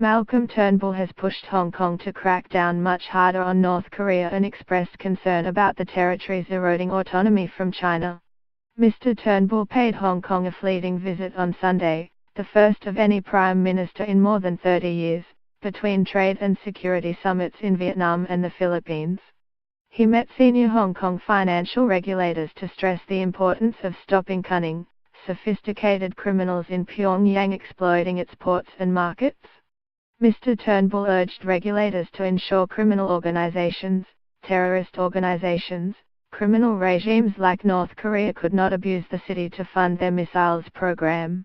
Malcolm Turnbull has pushed Hong Kong to crack down much harder on North Korea and expressed concern about the territory's eroding autonomy from China. Mr. Turnbull paid Hong Kong a fleeting visit on Sunday, the first of any Prime Minister in more than 30 years, between trade and security summits in Vietnam and the Philippines. He met senior Hong Kong financial regulators to stress the importance of stopping cunning, sophisticated criminals in Pyongyang exploiting its ports and markets. Mr. Turnbull urged regulators to ensure criminal organizations, terrorist organizations, criminal regimes like North Korea could not abuse the city to fund their missiles program.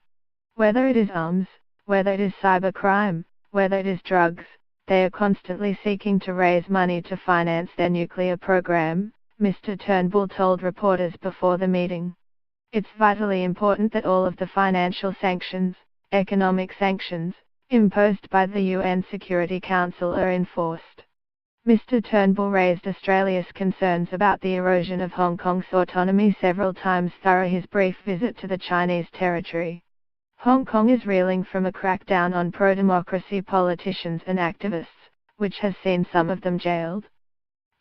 Whether it is arms, whether it is cybercrime, whether it is drugs, they are constantly seeking to raise money to finance their nuclear program, Mr. Turnbull told reporters before the meeting. It's vitally important that all of the financial sanctions, economic sanctions, imposed by the UN Security Council are enforced. Mr. Turnbull raised Australia's concerns about the erosion of Hong Kong's autonomy several times through his brief visit to the Chinese territory. Hong Kong is reeling from a crackdown on pro-democracy politicians and activists, which has seen some of them jailed.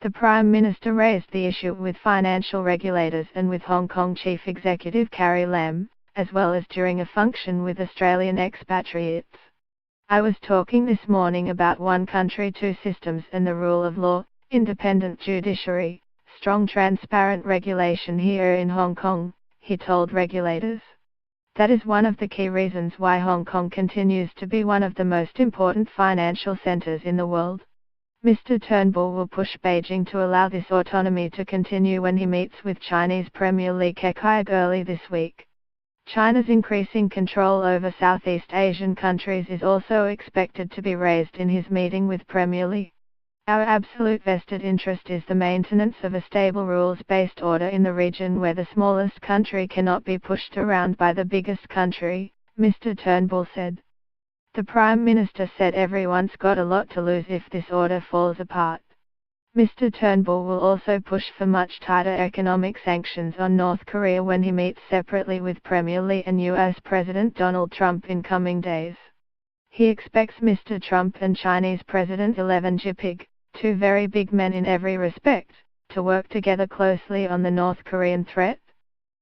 The Prime Minister raised the issue with financial regulators and with Hong Kong Chief Executive Carrie Lam, as well as during a function with Australian expatriates. I was talking this morning about one country, two systems and the rule of law, independent judiciary, strong transparent regulation here in Hong Kong, he told regulators. That is one of the key reasons why Hong Kong continues to be one of the most important financial centres in the world. Mr. Turnbull will push Beijing to allow this autonomy to continue when he meets with Chinese Premier Li Keqiang early this week. China's increasing control over Southeast Asian countries is also expected to be raised in his meeting with Premier Li. Our absolute vested interest is the maintenance of a stable rules-based order in the region where the smallest country cannot be pushed around by the biggest country, Mr. Turnbull said. The Prime Minister said everyone's got a lot to lose if this order falls apart. Mr. Turnbull will also push for much tighter economic sanctions on North Korea when he meets separately with Premier Li and US President Donald Trump in coming days. He expects Mr. Trump and Chinese President Xi Jinping, two very big men in every respect, to work together closely on the North Korean threat.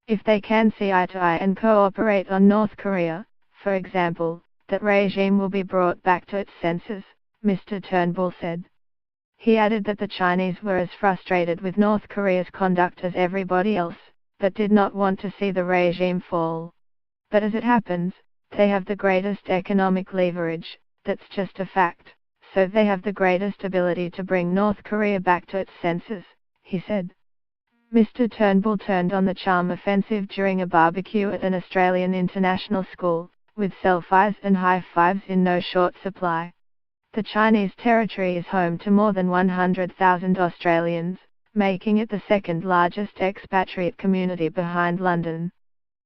If they can see eye to eye and cooperate on North Korea, for example, that regime will be brought back to its senses, Mr. Turnbull said. He added that the Chinese were as frustrated with North Korea's conduct as everybody else, but did not want to see the regime fall. But as it happens, they have the greatest economic leverage, that's just a fact, so they have the greatest ability to bring North Korea back to its senses, he said. Mr. Turnbull turned on the charm offensive during a barbecue at an Australian international school, with selfies and high fives in no short supply. The Chinese territory is home to more than 100,000 Australians, making it the second largest expatriate community behind London.